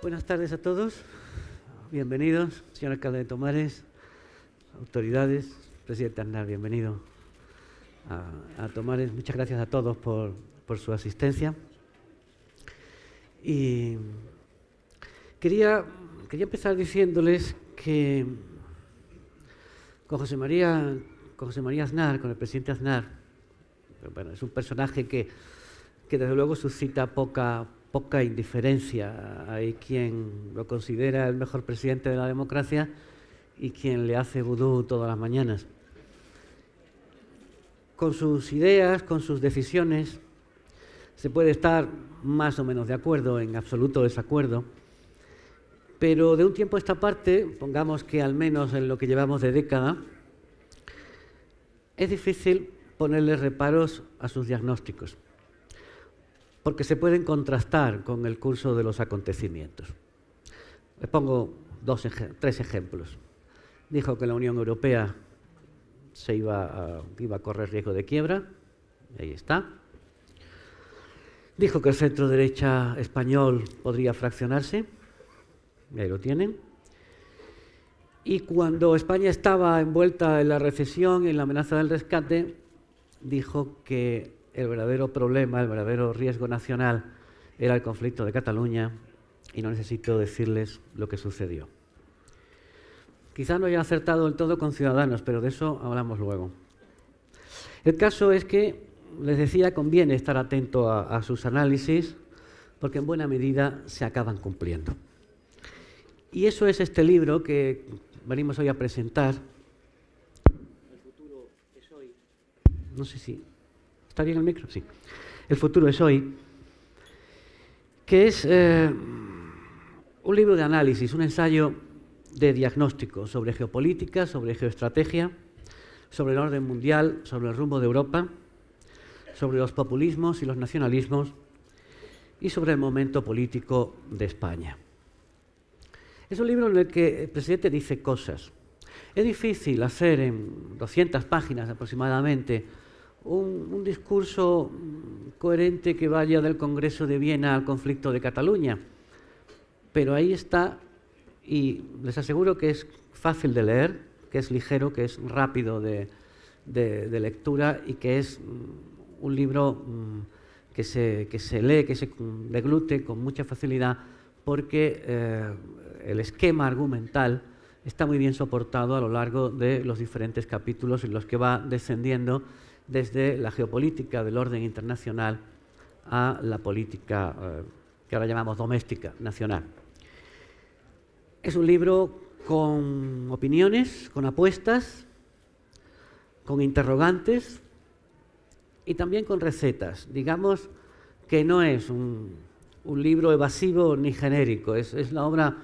Buenas tardes a todos. Bienvenidos, señor alcalde de Tomares, autoridades, presidente Aznar, bienvenido a Tomares. Muchas gracias a todos por su asistencia. Y quería empezar diciéndoles que con José María Aznar, con el presidente Aznar, bueno, es un personaje que desde luego suscita poca indiferencia. Hay quien lo considera el mejor presidente de la democracia y quien le hace vudú todas las mañanas. Con sus ideas, con sus decisiones, se puede estar más o menos de acuerdo, en absoluto desacuerdo, pero de un tiempo a esta parte, pongamos que al menos en lo que llevamos de década, es difícil ponerle reparos a sus diagnósticos, porque se pueden contrastar con el curso de los acontecimientos. Les pongo tres ejemplos. Dijo que la Unión Europea iba a correr riesgo de quiebra, ahí está. Dijo que el centro derecha español podría fraccionarse, ahí lo tienen. Y cuando España estaba envuelta en la recesión y en la amenaza del rescate, dijo que el verdadero problema, el verdadero riesgo nacional era el conflicto de Cataluña, y no necesito decirles lo que sucedió. Quizá no haya acertado del todo con Ciudadanos, pero de eso hablamos luego. El caso es que, les decía, conviene estar atento a sus análisis, porque en buena medida se acaban cumpliendo. Y eso es este libro que venimos hoy a presentar. El futuro es hoy. No sé si... ¿Está bien el micro? Sí. El futuro es hoy, que es un libro de análisis, un ensayo de diagnóstico sobre geopolítica, sobre geoestrategia, sobre el orden mundial, sobre el rumbo de Europa, sobre los populismos y los nacionalismos y sobre el momento político de España. Es un libro en el que el presidente dice cosas. Es difícil hacer en 200 páginas aproximadamente un discurso coherente que vaya del Congreso de Viena al conflicto de Cataluña, pero ahí está, y les aseguro que es fácil de leer, que es ligero, que es rápido de lectura y que es un libro que se lee, que se deglute con mucha facilidad, porque el esquema argumental está muy bien soportado a lo largo de los diferentes capítulos en los que va descendiendo desde la geopolítica del orden internacional a la política que ahora llamamos doméstica, nacional. Es un libro con opiniones, con apuestas, con interrogantes y también con recetas. Digamos que no es un libro evasivo ni genérico, es la obra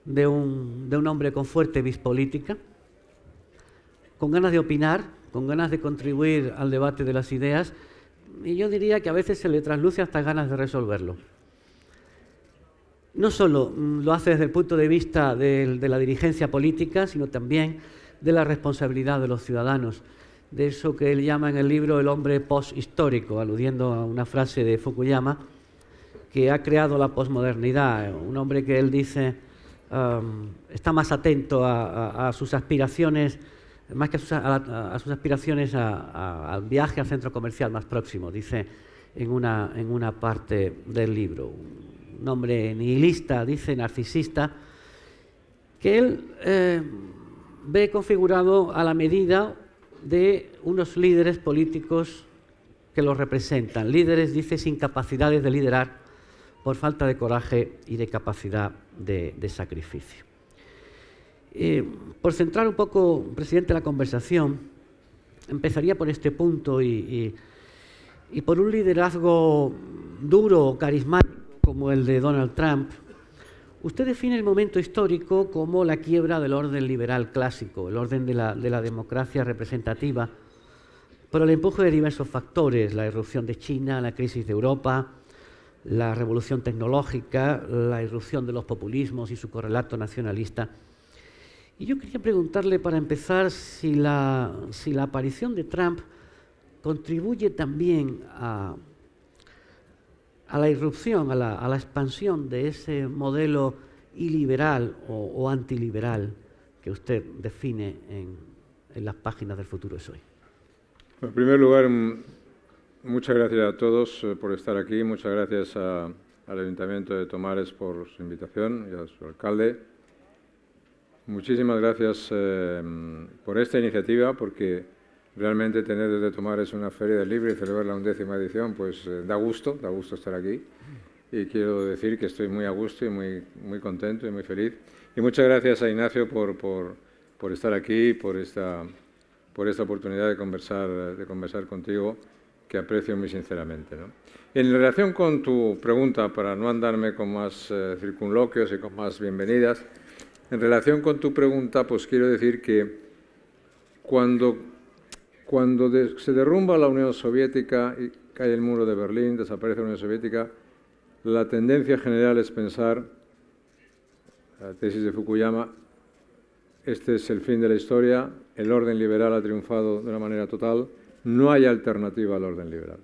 de un hombre con fuerte vis política, con ganas de opinar, con ganas de contribuir al debate de las ideas, y yo diría que a veces se le trasluce hasta ganas de resolverlo. No solo lo hace desde el punto de vista de la dirigencia política, sino también de la responsabilidad de los ciudadanos, de eso que él llama en el libro el hombre posthistórico, aludiendo a una frase de Fukuyama, que ha creado la posmodernidad, un hombre que él dice está más atento a sus aspiraciones, más que a sus aspiraciones al viaje al centro comercial más próximo, dice en una parte del libro. Un hombre nihilista, dice, narcisista, que él ve configurado a la medida de unos líderes políticos que los representan. Líderes, dice, sin capacidades de liderar por falta de coraje y de capacidad de sacrificio. Por centrar un poco, presidente, la conversación, empezaría por este punto y por un liderazgo duro, carismático, como el de Donald Trump. Usted define el momento histórico como la quiebra del orden liberal clásico, el orden de la democracia representativa, por el empuje de diversos factores: la irrupción de China, la crisis de Europa, la revolución tecnológica, la irrupción de los populismos y su correlato nacionalista. Y yo quería preguntarle, para empezar, si la aparición de Trump contribuye también a a la irrupción, a la expansión de ese modelo iliberal o antiliberal que usted define en las páginas del Futuro es Hoy? En primer lugar, muchas gracias a todos por estar aquí, muchas gracias al Ayuntamiento de Tomares por su invitación y a su alcalde. Muchísimas gracias por esta iniciativa, porque realmente tener desde Tomares una feria del libro y celebrar la 11ª edición, pues da gusto estar aquí. Y quiero decir que estoy muy a gusto y muy contento y muy feliz. Y muchas gracias a Ignacio por estar aquí, por esta oportunidad de conversar contigo, que aprecio muy sinceramente, ¿no? En relación con tu pregunta, para no andarme con más circunloquios y con más bienvenidas, en relación con tu pregunta, pues quiero decir que cuando se derrumba la Unión Soviética y cae el muro de Berlín, desaparece la Unión Soviética, la tendencia general es pensar, la tesis de Fukuyama, este es el fin de la historia, el orden liberal ha triunfado de una manera total, no hay alternativa al orden liberal.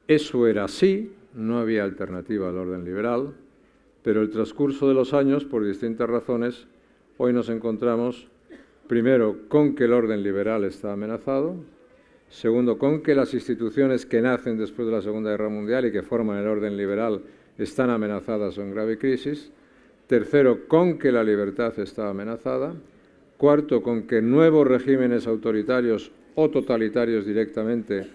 Eso era así, no había alternativa al orden liberal, pero el transcurso de los años, por distintas razones, hoy nos encontramos, primero, con que el orden liberal está amenazado, segundo, con que las instituciones que nacen después de la Segunda Guerra Mundial y que forman el orden liberal están amenazadas o en grave crisis, tercero, con que la libertad está amenazada, cuarto, con que nuevos regímenes autoritarios o totalitarios directamente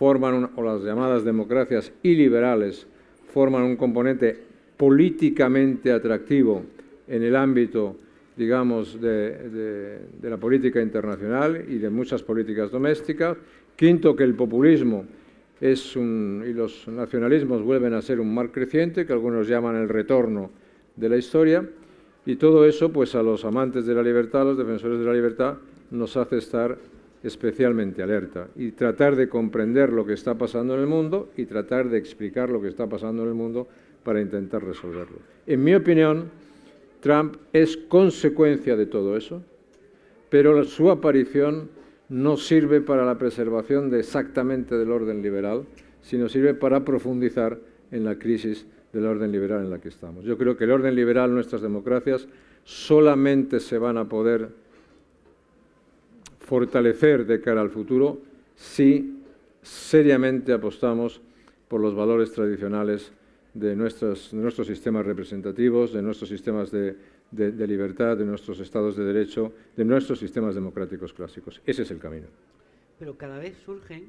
o las llamadas democracias iliberales forman un componente políticamente atractivo en el ámbito, digamos, de la política internacional y de muchas políticas domésticas. Quinto, que el populismo y los nacionalismos vuelven a ser un mal creciente, que algunos llaman el retorno de la historia, y todo eso, pues a los amantes de la libertad, a los defensores de la libertad, nos hace estar especialmente alerta y tratar de comprender lo que está pasando en el mundo y tratar de explicar lo que está pasando en el mundo para intentar resolverlo. En mi opinión, Trump es consecuencia de todo eso, pero su aparición no sirve para la preservación exactamente del orden liberal, sino sirve para profundizar en la crisis del orden liberal en la que estamos. Yo creo que el orden liberal, nuestras democracias, solamente se van a poder fortalecer de cara al futuro si seriamente apostamos por los valores tradicionales de nuestros sistemas representativos, de nuestros sistemas de libertad, de nuestros estados de derecho, de nuestros sistemas democráticos clásicos. Ese es el camino. Pero cada vez surgen,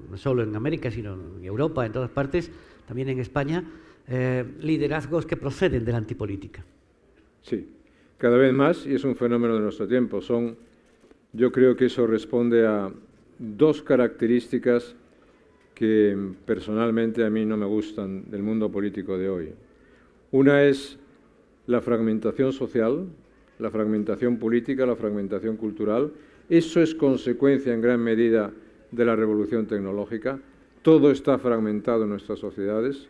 no solo en América, sino en Europa, en todas partes, también en España, liderazgos que proceden de la antipolítica. Sí, cada vez más, y es un fenómeno de nuestro tiempo. Yo creo que eso responde a dos características que personalmente a mí no me gustan del mundo político de hoy. Una es la fragmentación social, la fragmentación política, la fragmentación cultural. Eso es consecuencia en gran medida de la revolución tecnológica. Todo está fragmentado en nuestras sociedades.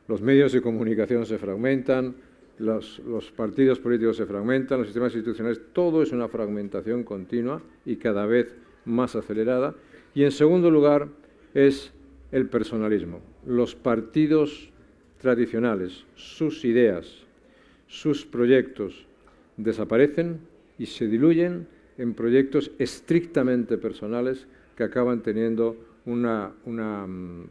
Los medios de comunicación se fragmentan, los partidos políticos se fragmentan, los sistemas institucionales, todo es una fragmentación continua y cada vez más acelerada. Y en segundo lugar es el personalismo. Los partidos tradicionales, sus ideas, sus proyectos desaparecen y se diluyen en proyectos estrictamente personales que acaban teniendo una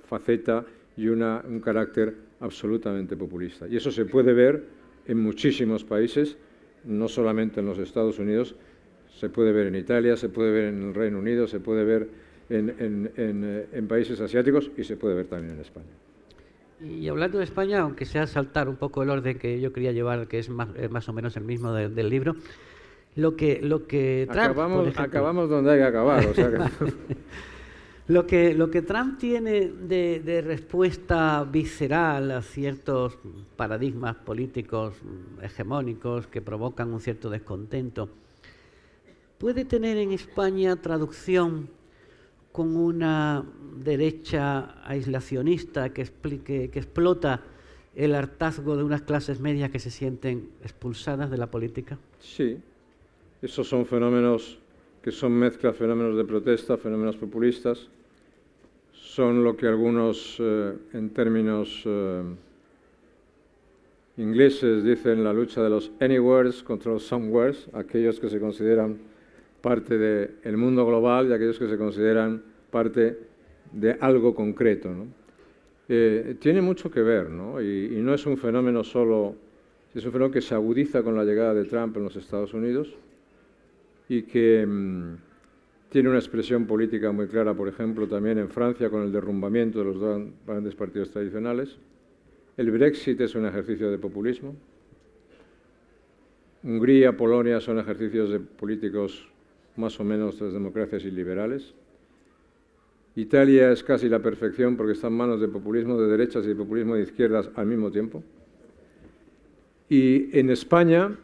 faceta y un carácter absolutamente populista. Y eso se puede ver en muchísimos países, no solamente en los Estados Unidos, se puede ver en Italia, se puede ver en el Reino Unido, se puede ver en países asiáticos y se puede ver también en España. Y hablando de España, aunque sea saltar un poco el orden que yo quería llevar, que es más o menos el mismo del libro, lo que Trump, por ejemplo, acabamos donde hay que acabar. O sea que... Lo que Trump tiene de respuesta visceral a ciertos paradigmas políticos hegemónicos que provocan un cierto descontento, ¿puede tener en España traducción con una derecha aislacionista que explota el hartazgo de unas clases medias que se sienten expulsadas de la política? Sí, esos son fenómenos que son mezclas, fenómenos de protesta, fenómenos populistas. son lo que algunos, en términos ingleses, dicen la lucha de los anywheres contra los somewheres, aquellos que se consideran parte del mundo global y aquellos que se consideran parte de algo concreto, ¿no? Tiene mucho que ver, ¿no? Y no es un fenómeno solo, es un fenómeno que se agudiza con la llegada de Trump en los Estados Unidos y que tiene una expresión política muy clara, por ejemplo, también en Francia con el derrumbamiento de los dos grandes partidos tradicionales. El Brexit es un ejercicio de populismo. Hungría, Polonia son ejercicios de políticos más o menos de las democracias iliberales. Italia es casi la perfección porque está en manos de populismo de derechas y de populismo de izquierdas al mismo tiempo. Y en España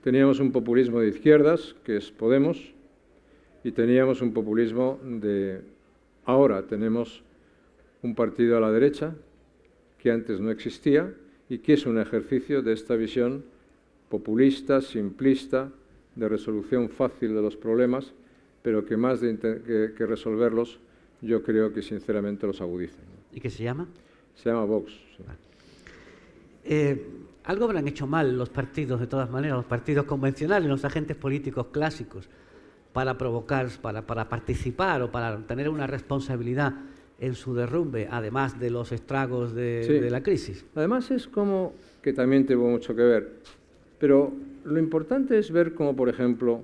teníamos un populismo de izquierdas, que es Podemos, y teníamos un populismo de... Ahora tenemos un partido a la derecha, que antes no existía, y que es un ejercicio de esta visión populista, simplista, de resolución fácil de los problemas, pero que más que resolverlos, yo creo que sinceramente los agudiza. ¿Y qué se llama? Se llama Vox. Sí. Algo habrán hecho mal los partidos, de todas maneras, los partidos convencionales, los agentes políticos clásicos, para provocar, para participar o para tener una responsabilidad en su derrumbe, además de los estragos de la crisis. Además es como que también tuvo mucho que ver, pero lo importante es ver cómo, por ejemplo,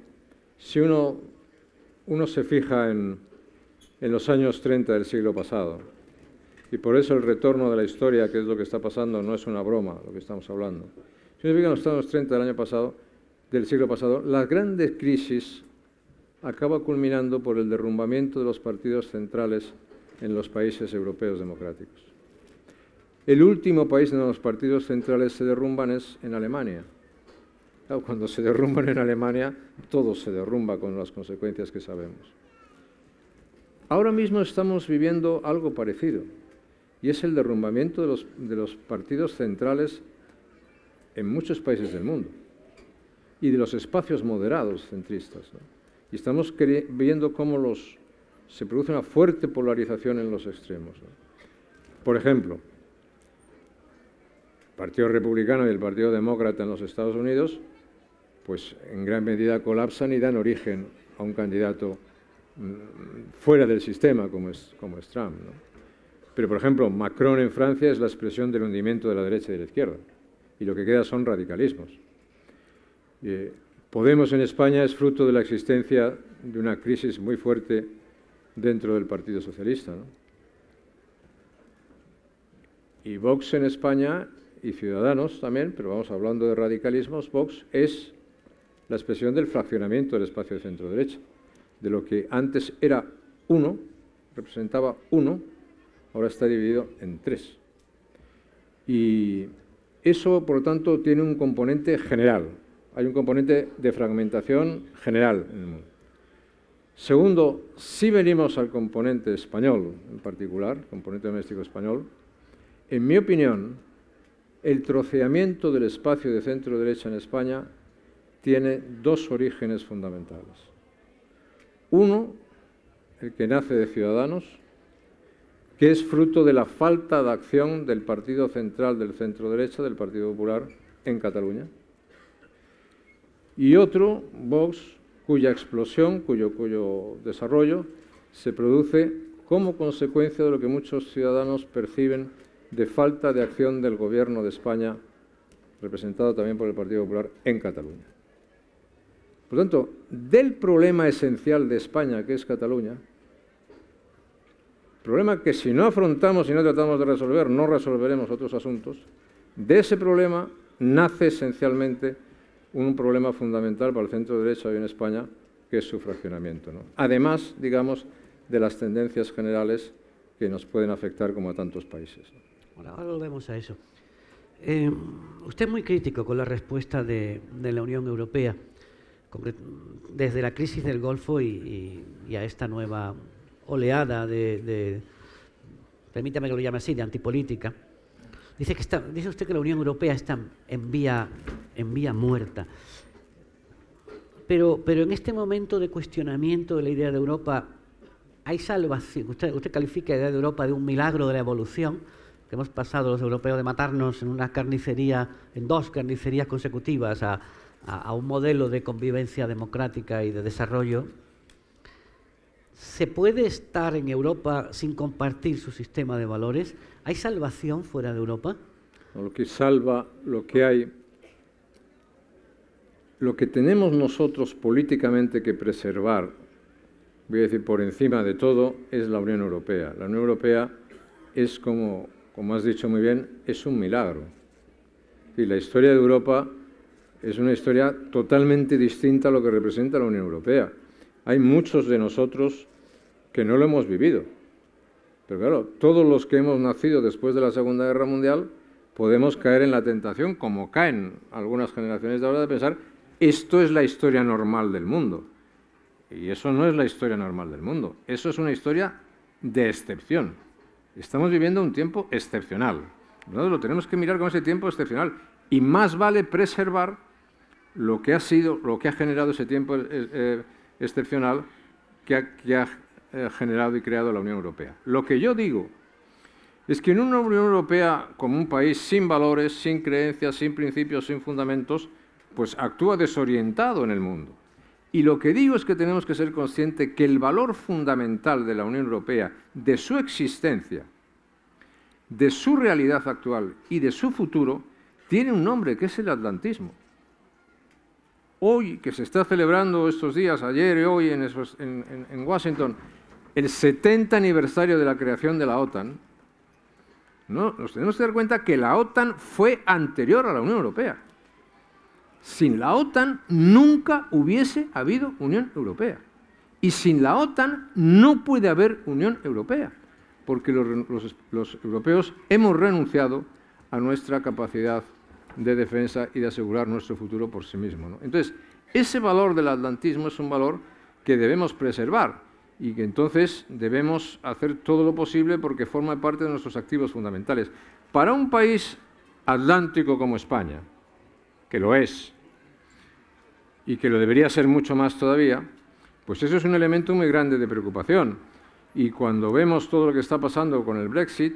si uno se fija en los años 30 del siglo pasado, y por eso el retorno de la historia, que es lo que está pasando, no es una broma lo que estamos hablando. Si uno se fija en los años 30 del año pasado, del siglo pasado, la grandes crisis acaba culminando por el derrumbamiento de los partidos centrales en los países europeos democráticos. El último país donde los partidos centrales se derrumban es en Alemania. Claro, cuando se derrumban en Alemania, todo se derrumba con las consecuencias que sabemos. Ahora mismo estamos viviendo algo parecido, y es el derrumbamiento de los partidos centrales en muchos países del mundo, y de los espacios moderados centristas, ¿no? Y estamos viendo cómo se produce una fuerte polarización en los extremos, ¿no? Por ejemplo, el Partido Republicano y el Partido Demócrata en los Estados Unidos, pues en gran medida colapsan y dan origen a un candidato fuera del sistema como es Trump, ¿no? Pero, por ejemplo, Macron en Francia es la expresión del hundimiento de la derecha y de la izquierda, y lo que queda son radicalismos. Podemos en España es fruto de la existencia de una crisis muy fuerte dentro del Partido Socialista, ¿no? Y Vox en España, y Ciudadanos también, pero vamos hablando de radicalismos, Vox es la expresión del fraccionamiento del espacio de centro-derecha, de lo que antes era uno, representaba uno, ahora está dividido en tres. Y eso, por lo tanto, tiene un componente general. Hay un componente de fragmentación general en el mundo. Segundo, si venimos al componente español en particular, componente doméstico español, en mi opinión, el troceamiento del espacio de centro-derecha en España tiene dos orígenes fundamentales. Uno, el que nace de Ciudadanos, que es fruto de la falta de acción del partido central del centro-derecha, del Partido Popular, en Cataluña. Y otro, Vox, cuya explosión, cuyo desarrollo se produce como consecuencia de lo que muchos ciudadanos perciben de falta de acción del Gobierno de España, representado también por el Partido Popular, en Cataluña. Por lo tanto, del problema esencial de España, que es Cataluña, problema que si no afrontamos y no tratamos de resolver, no resolveremos otros asuntos, de ese problema nace esencialmente un problema fundamental para el centro-derecha hoy en España, que es su fraccionamiento, ¿no? Además, digamos, de las tendencias generales que nos pueden afectar como a tantos países, ¿no? Bueno, ahora volvemos a eso. Usted es muy crítico con la respuesta de la Unión Europea, desde la crisis del Golfo y a esta nueva oleada permítame que lo llame así, de antipolítica. Dice usted que la Unión Europea está en vía muerta. Pero en este momento de cuestionamiento de la idea de Europa, hay salvación. Usted califica la idea de Europa de un milagro de la evolución, que hemos pasado los europeos de matarnos en una carnicería, en 2 carnicerías consecutivas, a un modelo de convivencia democrática y de desarrollo. ¿Se puede estar en Europa sin compartir su sistema de valores? ¿Hay salvación fuera de Europa? Lo que salva, lo que hay, lo que tenemos nosotros políticamente que preservar, voy a decir por encima de todo, es la Unión Europea. La Unión Europea es, como has dicho muy bien, es un milagro. Y la historia de Europa es una historia totalmente distinta a lo que representa la Unión Europea. Hay muchos de nosotros que no lo hemos vivido. Pero claro, todos los que hemos nacido después de la Segunda Guerra Mundial podemos caer en la tentación, como caen algunas generaciones de ahora, de pensar esto es la historia normal del mundo. Y eso no es la historia normal del mundo. Eso es una historia de excepción. Estamos viviendo un tiempo excepcional. Nosotros lo tenemos que mirar con ese tiempo excepcional. Y más vale preservar lo que ha sido, lo que ha generado ese tiempo excepcional que ha generado y creado la Unión Europea. Lo que yo digo es que en una Unión Europea, como un país sin valores, sin creencias, sin principios, sin fundamentos, pues actúa desorientado en el mundo. Y lo que digo es que tenemos que ser conscientes que el valor fundamental de la Unión Europea, de su existencia, de su realidad actual y de su futuro, tiene un nombre, que es el atlantismo. Hoy, que se está celebrando estos días, ayer y hoy en Washington, el 70 aniversario de la creación de la OTAN, ¿no? Nos tenemos que dar cuenta que la OTAN fue anterior a la Unión Europea. Sin la OTAN nunca hubiese habido Unión Europea. Y sin la OTAN no puede haber Unión Europea, porque los europeos hemos renunciado a nuestra capacidad de defensa y de asegurar nuestro futuro por sí mismo, ¿no? Entonces, ese valor del atlantismo es un valor que debemos preservar y que entonces debemos hacer todo lo posible porque forma parte de nuestros activos fundamentales. Para un país atlántico como España, que lo es, y que lo debería ser mucho más todavía, pues eso es un elemento muy grande de preocupación. Y cuando vemos todo lo que está pasando con el Brexit,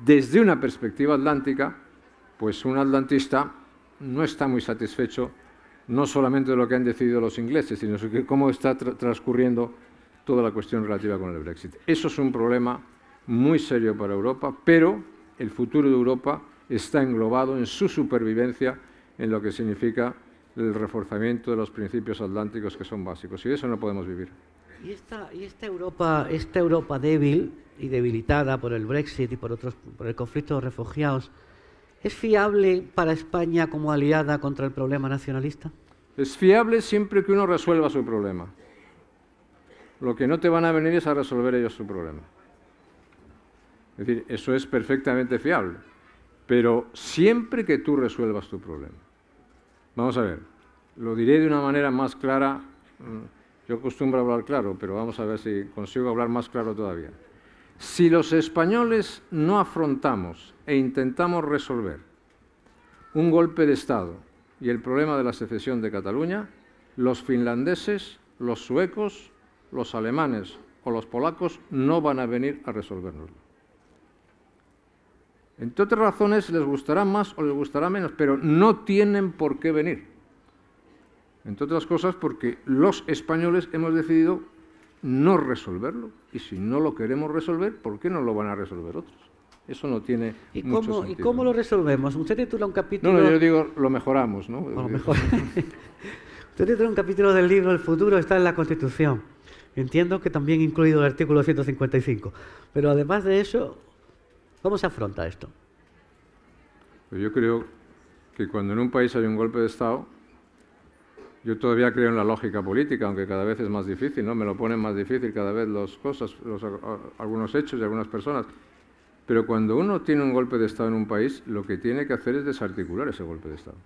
desde una perspectiva atlántica, pues un atlantista no está muy satisfecho, no solamente de lo que han decidido los ingleses, sino de cómo está transcurriendo toda la cuestión relativa con el Brexit. Eso es un problema muy serio para Europa, pero el futuro de Europa está englobado en su supervivencia, en lo que significa el reforzamiento de los principios atlánticos que son básicos, y de eso no podemos vivir. ¿Y esta Europa débil y debilitada por el Brexit y por el conflicto de refugiados, ¿es fiable para España como aliada contra el problema nacionalista? Es fiable siempre que uno resuelva su problema. Lo que no te van a venir es a resolver ellos su problema. Es decir, eso es perfectamente fiable, pero siempre que tú resuelvas tu problema. Vamos a ver, lo diré de una manera más clara. Yo acostumbro a hablar claro, pero vamos a ver si consigo hablar más claro todavía. Si los españoles no afrontamos e intentamos resolver un golpe de Estado y el problema de la secesión de Cataluña, los finlandeses, los suecos, los alemanes o los polacos no van a venir a resolvernoslo. Entre otras razones, les gustará más o les gustará menos, pero no tienen por qué venir. Entre otras cosas porque los españoles hemos decidido no resolverlo. Y si no lo queremos resolver, ¿por qué no lo van a resolver otros? Eso no tiene mucho sentido. ¿Y cómo lo resolvemos? Usted titula un capítulo... No, yo digo, lo mejoramos, ¿no? Bueno, mejor. Usted titula un capítulo del libro El futuro está en la Constitución. Entiendo que también incluido el artículo 155. Pero además de eso, ¿cómo se afronta esto? Pues yo creo que cuando en un país hay un golpe de Estado, yo todavía creo en la lógica política, aunque cada vez es más difícil, ¿no? Me lo ponen más difícil cada vez algunos hechos y algunas personas. Pero cuando uno tiene un golpe de Estado en un país, lo que tiene que hacer es desarticular ese golpe de Estado.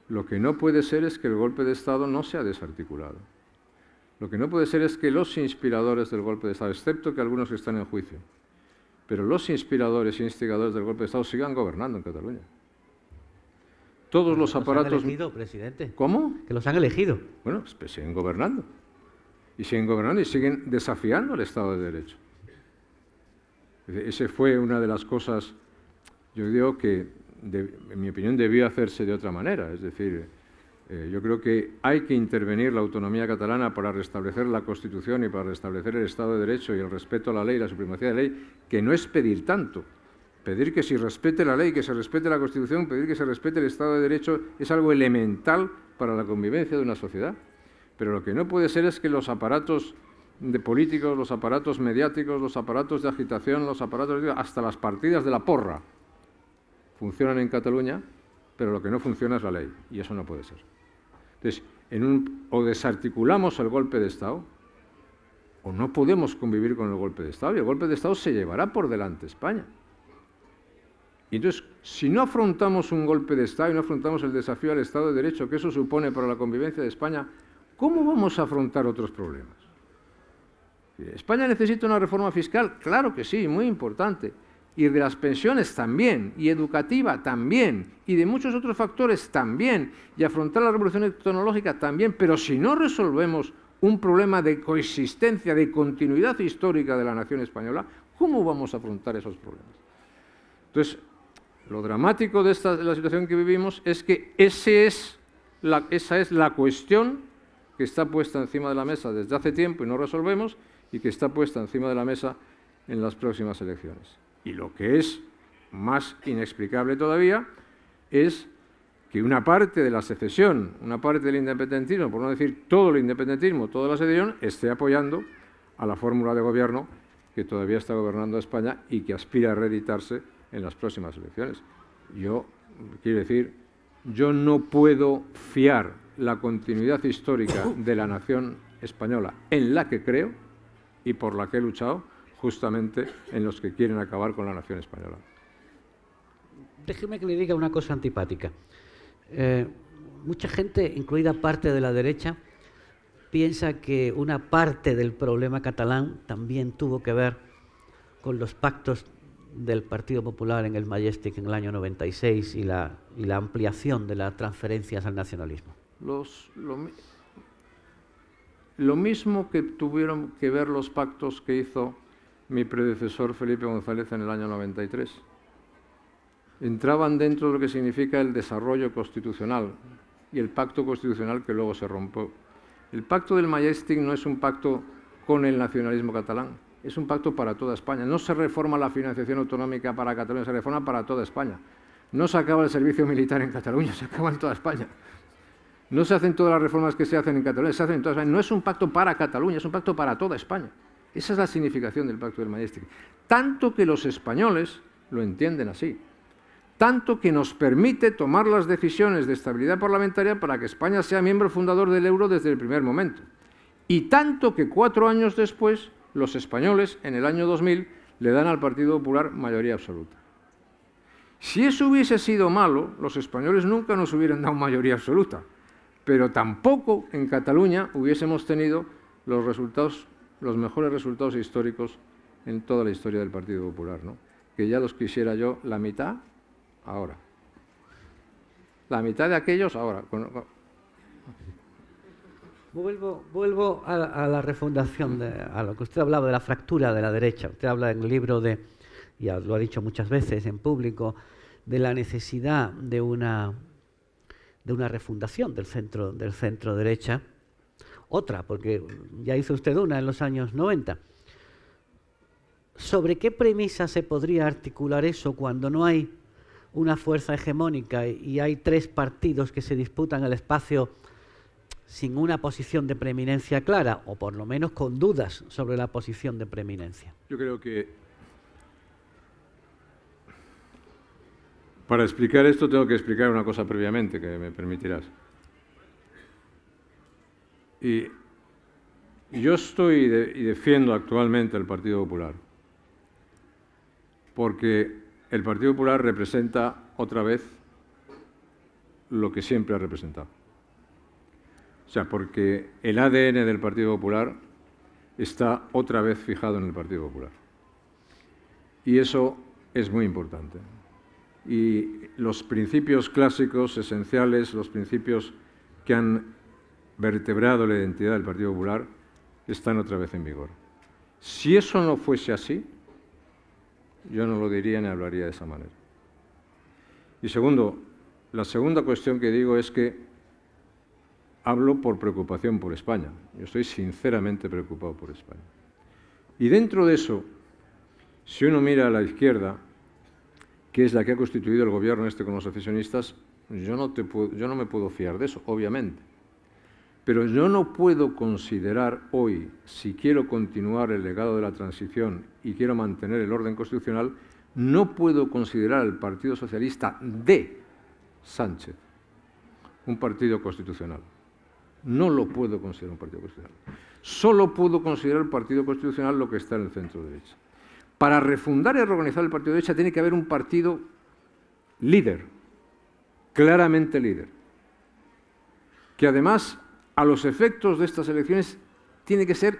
Lo que no puede ser es que el golpe de Estado no sea desarticulado. Lo que no puede ser es que los inspiradores del golpe de Estado, excepto que algunos están en juicio, pero los inspiradores e instigadores del golpe de Estado sigan gobernando en Cataluña. Todos los aparatos... ¿Los han elegido, presidente? ¿Cómo? Que los han elegido. Bueno, pues siguen gobernando. y siguen gobernando y siguen desafiando el Estado de Derecho. Esa fue una de las cosas, yo digo que, en mi opinión, debió hacerse de otra manera. Es decir, yo creo que hay que intervenir la autonomía catalana para restablecer la Constitución y para restablecer el Estado de Derecho y el respeto a la ley, la supremacía de la ley, que no es pedir tanto. Pedir que se respete la ley, que se respete la Constitución, pedir que se respete el Estado de Derecho es algo elemental para la convivencia de una sociedad. Pero lo que no puede ser es que los aparatos de políticos, los aparatos mediáticos, los aparatos de agitación, los aparatos hasta las partidas de la porra funcionan en Cataluña, pero lo que no funciona es la ley, y eso no puede ser. Entonces, o desarticulamos el golpe de Estado, o no podemos convivir con el golpe de Estado, y el golpe de Estado se llevará por delante España. Y entonces, si no afrontamos un golpe de Estado y no afrontamos el desafío al Estado de Derecho que eso supone para la convivencia de España, ¿cómo vamos a afrontar otros problemas? ¿España necesita una reforma fiscal? Claro que sí, muy importante. Y de las pensiones también, y educativa también, y de muchos otros factores también, y afrontar la revolución tecnológica también, pero si no resolvemos un problema de coexistencia, de continuidad histórica de la nación española, ¿cómo vamos a afrontar esos problemas? Entonces, lo dramático de la situación que vivimos es que esa es la cuestión que está puesta encima de la mesa desde hace tiempo y no resolvemos, y que está puesta encima de la mesa en las próximas elecciones. Y lo que es más inexplicable todavía es que una parte de la secesión, una parte del independentismo, por no decir todo el independentismo, toda la secesión, esté apoyando a la fórmula de gobierno que todavía está gobernando España y que aspira a reeditarse en las próximas elecciones. Quiero decir, yo no puedo fiar la continuidad histórica de la nación española en la que creo y por la que he luchado, justamente en los que quieren acabar con la nación española. Déjeme que le diga una cosa antipática. Mucha gente, incluida parte de la derecha, piensa que una parte del problema catalán también tuvo que ver con los pactos del Partido Popular en el Majestic en el año 96 y la ampliación de las transferencias al nacionalismo. Lo mismo que tuvieron que ver los pactos que hizo mi predecesor Felipe González en el año 93. Entraban dentro de lo que significa el desarrollo constitucional y el pacto constitucional que luego se rompió. El pacto del Majestic no es un pacto con el nacionalismo catalán, es un pacto para toda España. No se reforma la financiación autonómica para Cataluña, se reforma para toda España. No se acaba el servicio militar en Cataluña, se acaba en toda España. No se hacen todas las reformas que se hacen en Cataluña, se hacen en toda España. No es un pacto para Cataluña, es un pacto para toda España. Esa es la significación del pacto del Majestic. Tanto que los españoles lo entienden así. Tanto que nos permite tomar las decisiones de estabilidad parlamentaria para que España sea miembro fundador del euro desde el primer momento. Y tanto que 4 años después, los españoles, en el año 2000, le dan al Partido Popular mayoría absoluta. Si eso hubiese sido malo, los españoles nunca nos hubieran dado mayoría absoluta. Pero tampoco en Cataluña hubiésemos tenido los mejores resultados históricos en toda la historia del Partido Popular, ¿no? Que ya los quisiera yo la mitad ahora. La mitad de aquellos ahora. Vuelvo a la refundación, a lo que usted hablaba de la fractura de la derecha. Usted habla en el libro ya lo ha dicho muchas veces en público, de la necesidad de una refundación del centro derecha. Otra, porque ya hizo usted una en los años 90. ¿Sobre qué premisa se podría articular eso cuando no hay una fuerza hegemónica y hay 3 partidos que se disputan el espacio sin una posición de preeminencia clara, o por lo menos con dudas sobre la posición de preeminencia? Yo creo que para explicar esto tengo que explicar una cosa previamente, que me permitirás. Y yo estoy y defiendo actualmente el Partido Popular, porque el Partido Popular representa otra vez lo que siempre ha representado. O sea, porque el ADN del Partido Popular está otra vez fijado en el Partido Popular. Y eso es muy importante. Y los principios clásicos, esenciales, los principios que han vertebrado la identidad del Partido Popular, están otra vez en vigor. Si eso no fuese así, yo no lo diría ni hablaría de esa manera. Y segundo, la segunda cuestión que digo es que hablo por preocupación por España. Yo estoy sinceramente preocupado por España. Y dentro de eso, si uno mira a la izquierda, que es la que ha constituido el gobierno con los secesionistas, yo no me puedo fiar de eso, obviamente. Pero yo no puedo considerar hoy, si quiero continuar el legado de la transición y quiero mantener el orden constitucional, no puedo considerar al Partido Socialista de Sánchez un partido constitucional. No lo puedo considerar un partido constitucional. Solo puedo considerar el partido constitucional lo que está en el centro derecha. Para refundar y reorganizar el partido derecha tiene que haber un partido líder, claramente líder, que además, a los efectos de estas elecciones, tiene que ser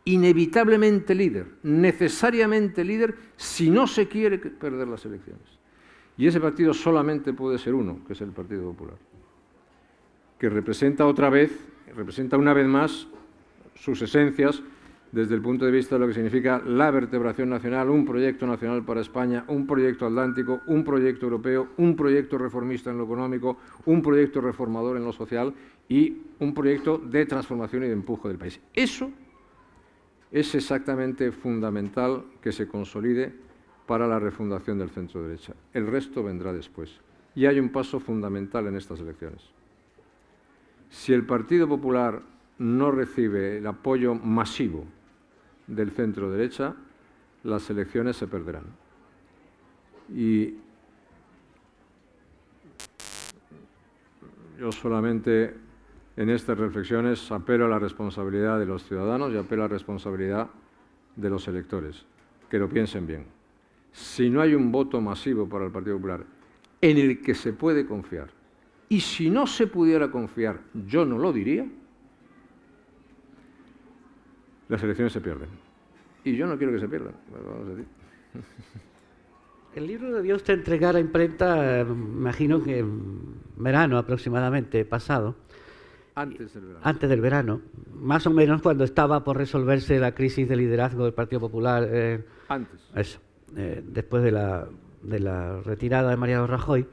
inevitablemente líder, necesariamente líder, si no se quiere perder las elecciones. Y ese partido solamente puede ser uno, que es el Partido Popular, que representa una vez más sus esencias desde el punto de vista de lo que significa la vertebración nacional, un proyecto nacional para España, un proyecto atlántico, un proyecto europeo, un proyecto reformista en lo económico, un proyecto reformador en lo social y un proyecto de transformación y de empuje del país. Eso es exactamente fundamental que se consolide para la refundación del centro derecha. El resto vendrá después. Y hay un paso fundamental en estas elecciones. Si el Partido Popular no recibe el apoyo masivo del centro derecha, las elecciones se perderán. Y yo solamente en estas reflexiones apelo a la responsabilidad de los ciudadanos y apelo a la responsabilidad de los electores, que lo piensen bien. Si no hay un voto masivo para el Partido Popular en el que se puede confiar, y si no se pudiera confiar, yo no lo diría, las elecciones se pierden. Y yo no quiero que se pierdan. Vamos a decir. El libro debió usted entregar a imprenta, imagino que en verano aproximadamente, pasado. Antes del verano. Antes del verano. Más o menos cuando estaba por resolverse la crisis de liderazgo del Partido Popular. Antes. Eso. Después de la retirada de Mariano Rajoy.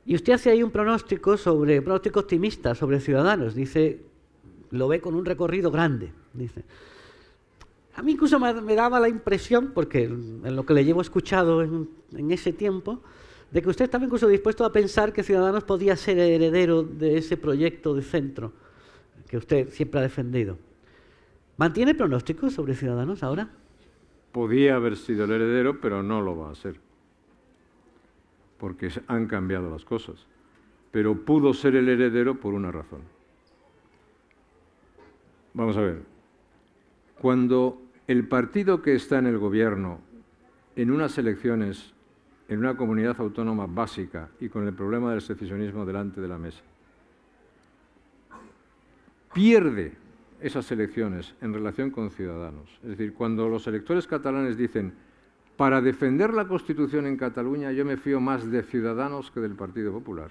Y usted hace ahí un pronóstico optimista sobre Ciudadanos. Dice, lo ve con un recorrido grande. Dice. A mí incluso me daba la impresión, porque en lo que le llevo escuchado en ese tiempo, de que usted estaba incluso dispuesto a pensar que Ciudadanos podía ser heredero de ese proyecto de centro que usted siempre ha defendido. ¿Mantiene pronósticos sobre Ciudadanos ahora? Podía haber sido el heredero, pero no lo va a ser, porque han cambiado las cosas. Pero pudo ser el heredero por una razón. Vamos a ver. Cuando el partido que está en el gobierno, en unas elecciones, en una comunidad autónoma básica y con el problema del secesionismo delante de la mesa, pierde esas elecciones en relación con Ciudadanos. Es decir, cuando los electores catalanes dicen, para defender la Constitución en Cataluña yo me fío más de Ciudadanos que del Partido Popular,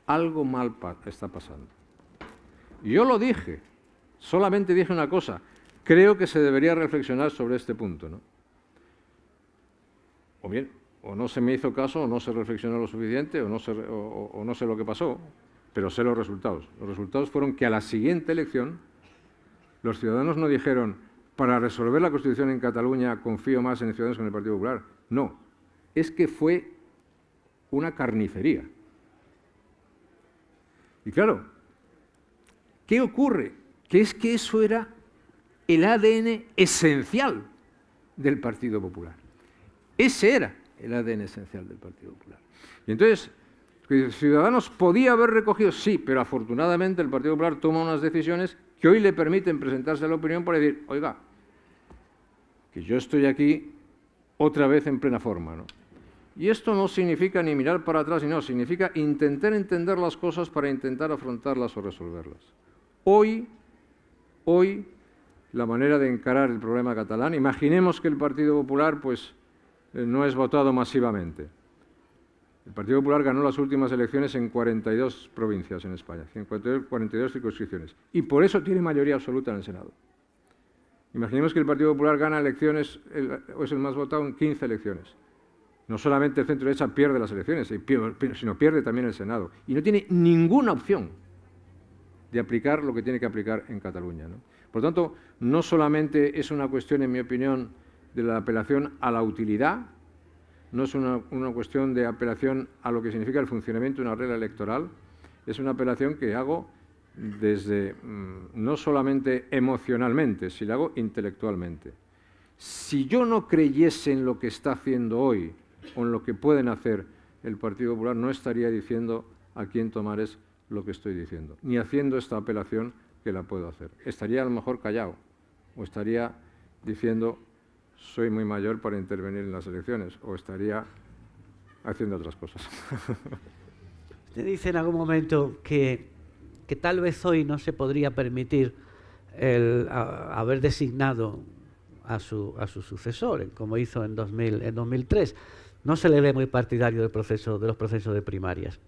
algo mal está pasando. Y yo lo dije, solamente dije una cosa, creo que se debería reflexionar sobre este punto, ¿no? O bien, o no se me hizo caso, o no se reflexionó lo suficiente, o no sé lo que pasó, pero sé los resultados. Los resultados fueron que a la siguiente elección los ciudadanos no dijeron, para resolver la Constitución en Cataluña confío más en Ciudadanos que en el Partido Popular. No, es que fue una carnicería. Y claro, ¿qué ocurre? Que es que eso era el ADN esencial del Partido Popular. Ese era el ADN esencial del Partido Popular. Y entonces, Ciudadanos podía haber recogido, sí, pero afortunadamente el Partido Popular toma unas decisiones que hoy le permiten presentarse a la opinión para decir, oiga, que yo estoy aquí otra vez en plena forma, ¿no? Y esto no significa ni mirar para atrás, sino significa intentar entender las cosas para intentar afrontarlas o resolverlas. Hoy, la manera de encarar el problema catalán, imaginemos que el Partido Popular pues, no es votado masivamente. El Partido Popular ganó las últimas elecciones en 42 provincias en España, 42 circunscripciones, y por eso tiene mayoría absoluta en el Senado. Imaginemos que el Partido Popular gana elecciones, o es el más votado en 15 elecciones. No solamente el centro-derecha pierde las elecciones, sino pierde también el Senado. Y no tiene ninguna opción de aplicar lo que tiene que aplicar en Cataluña, ¿no? Por lo tanto, no solamente es una cuestión, en mi opinión, de la apelación a la utilidad, no es una cuestión de apelación a lo que significa el funcionamiento de una regla electoral, es una apelación que hago desde, no solamente emocionalmente, sino la hago intelectualmente. Si yo no creyese en lo que está haciendo hoy o en lo que pueden hacer el Partido Popular, no estaría diciendo aquí en Tomares lo que estoy diciendo, ni haciendo esta apelación que la puedo hacer. Estaría a lo mejor callado o estaría diciendo soy muy mayor para intervenir en las elecciones o estaría haciendo otras cosas. Usted dice en algún momento que tal vez hoy no se podría permitir haber designado a su sucesor, como hizo en 2003. No se le ve muy partidario de los procesos de primarias.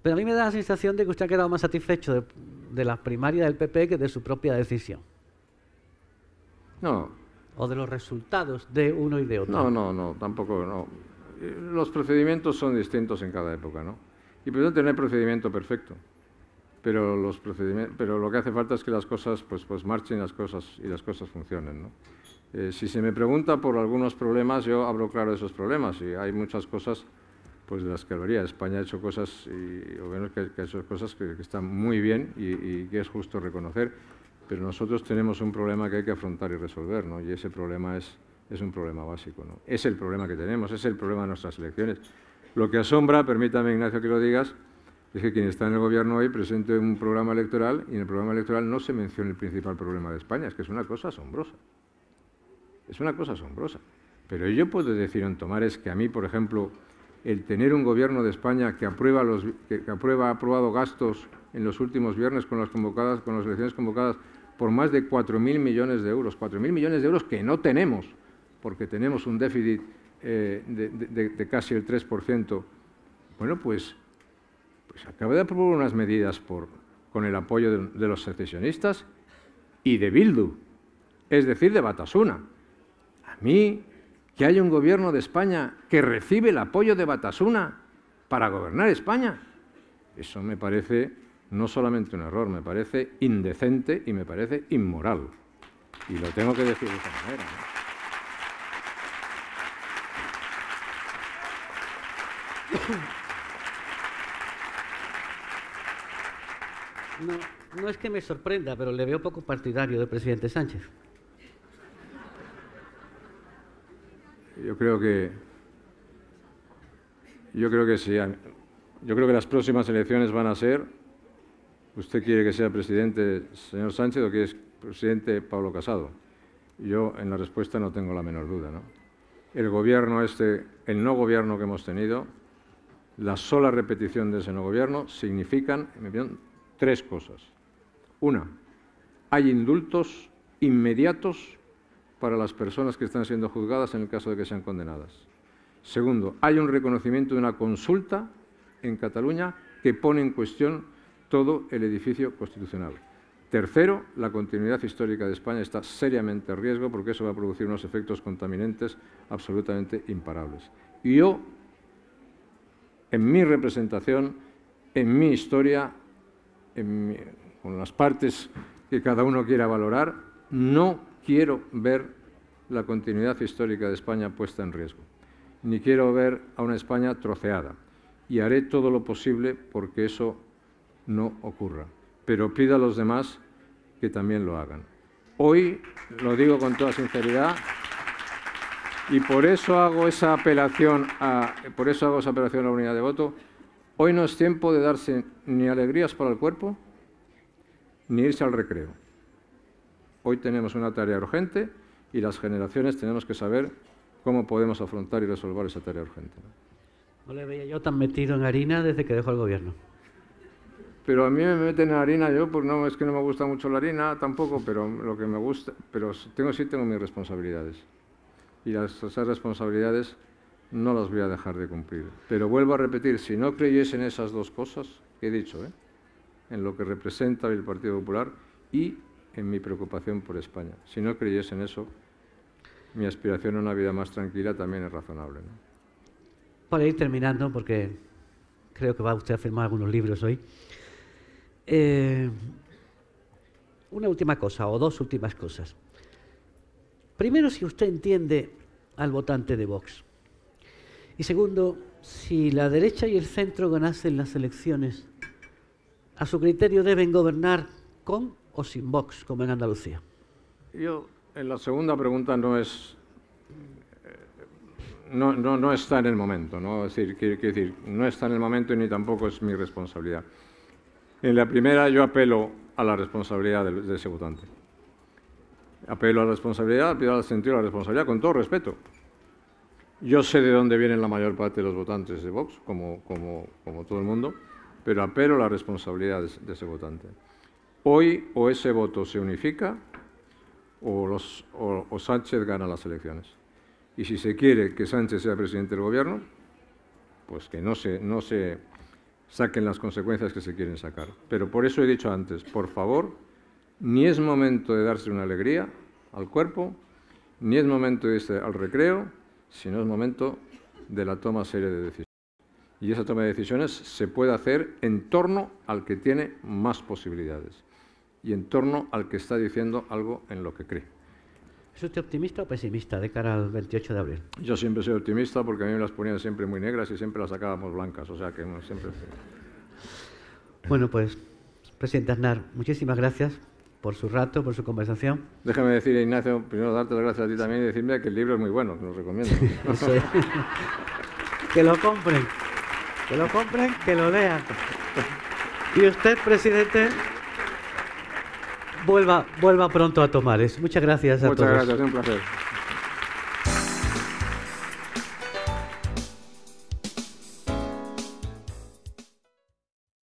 Pero a mí me da la sensación de que usted ha quedado más satisfecho de las primarias del PP que de su propia decisión. No. O de los resultados de uno y de otro. No, tampoco, no. Los procedimientos son distintos en cada época, ¿no? Y por tanto no hay procedimiento perfecto. Pero lo que hace falta es que las cosas pues marchen y las cosas funcionen, ¿no? Si se me pregunta por algunos problemas, yo hablo claro de esos problemas y hay muchas cosas pues de las que hablaría. España ha hecho cosas, o menos que ha hecho cosas que están muy bien y que es justo reconocer, pero nosotros tenemos un problema que hay que afrontar y resolver, ¿no? Y ese problema es un problema básico, ¿no? Es el problema que tenemos, es el problema de nuestras elecciones. Lo que asombra, permítame, Ignacio, que lo digas, es que quien está en el Gobierno hoy presente un programa electoral y en el programa electoral no se menciona el principal problema de España. Es que es una cosa asombrosa. Es una cosa asombrosa. Pero yo puedo decir en Tomares que a mí, por ejemplo, el tener un Gobierno de España que ha aprobado gastos en los últimos viernes con las elecciones convocadas por más de 4.000 millones de euros. 4.000 millones de euros que no tenemos, porque tenemos un déficit de casi el 3%. Bueno, pues acaba de aprobar unas medidas con el apoyo de los secesionistas y de Bildu, es decir, de Batasuna. A mí, que haya un Gobierno de España que recibe el apoyo de Batasuna para gobernar España, eso me parece no solamente un error, me parece indecente y me parece inmoral. Y lo tengo que decir de esa manera, ¿no? No es que me sorprenda, pero le veo poco partidario del presidente Sánchez. Yo creo que sí. Yo creo que las próximas elecciones van a ser, ¿usted quiere que sea presidente señor Sánchez o quiere que sea presidente Pablo Casado? Yo en la respuesta no tengo la menor duda, ¿no? El no gobierno que hemos tenido, la sola repetición de ese no gobierno significan, en mi opinión, tres cosas. Una, hay indultos inmediatos para las personas que están siendo juzgadas en el caso de que sean condenadas. Segundo, hay un reconocimiento de una consulta en Cataluña que pone en cuestión todo el edificio constitucional. Tercero, la continuidad histórica de España está seriamente en riesgo porque eso va a producir unos efectos contaminantes absolutamente imparables. Y yo, en mi representación, en mi historia, con las partes que cada uno quiera valorar, no quiero ver la continuidad histórica de España puesta en riesgo, ni quiero ver a una España troceada, y haré todo lo posible porque eso no ocurra. Pero pido a los demás que también lo hagan. Hoy, lo digo con toda sinceridad, y por eso hago esa apelación a la unidad de voto, hoy no es tiempo de darse ni alegrías para el cuerpo, ni irse al recreo. Hoy tenemos una tarea urgente y las generaciones tenemos que saber cómo podemos afrontar y resolver esa tarea urgente. No le veía yo tan metido en harina desde que dejó el Gobierno. Pero a mí me meten en harina, yo pues no, es que no me gusta mucho la harina tampoco, pero lo que me gusta, pero sí tengo mis responsabilidades. Y esas responsabilidades no las voy a dejar de cumplir. Pero vuelvo a repetir, si no creyese en esas dos cosas que he dicho, en lo que representa el Partido Popular y en mi preocupación por España, si no creyese en eso, mi aspiración a una vida más tranquila también es razonable, ¿no? Para ir terminando, porque creo que va usted a firmar algunos libros hoy, una última cosa, o dos últimas cosas. Primero, si usted entiende al votante de Vox. Y segundo, si la derecha y el centro ganasen las elecciones, a su criterio deben gobernar con o sin Vox, como en Andalucía. Yo, en la segunda pregunta no está en el momento, ¿no? Es decir, quiero decir, no está en el momento y ni tampoco es mi responsabilidad. En la primera yo apelo a la responsabilidad de ese votante. Apelo a la responsabilidad, apelo al sentido de la responsabilidad, con todo respeto. Yo sé de dónde vienen la mayor parte de los votantes de Vox, como todo el mundo, pero apelo a la responsabilidad de ese votante. Hoy o ese voto se unifica o Sánchez gana las elecciones. Y si se quiere que Sánchez sea presidente del Gobierno, pues que no se saquen las consecuencias que se quieren sacar. Pero por eso he dicho antes, por favor, ni es momento de darse una alegría al cuerpo, ni es momento de irse al recreo, sino es momento de la toma seria de decisiones. Y esa toma de decisiones se puede hacer en torno al que tiene más posibilidades y en torno al que está diciendo algo en lo que cree. ¿Es usted optimista o pesimista de cara al 28 de abril? Yo siempre soy optimista porque a mí me las ponían siempre muy negras y siempre las sacábamos blancas, o sea que no, siempre... Bueno, pues, presidente Aznar, muchísimas gracias por su rato, por su conversación. Déjame decir, Ignacio, primero darte las gracias a ti también y decirme que el libro es muy bueno, que lo recomiendo. Eso es. Que lo compren, que lo lean. Y usted, presidente, vuelva pronto a Tomares. Muchas gracias a todos. Muchas gracias, es un placer.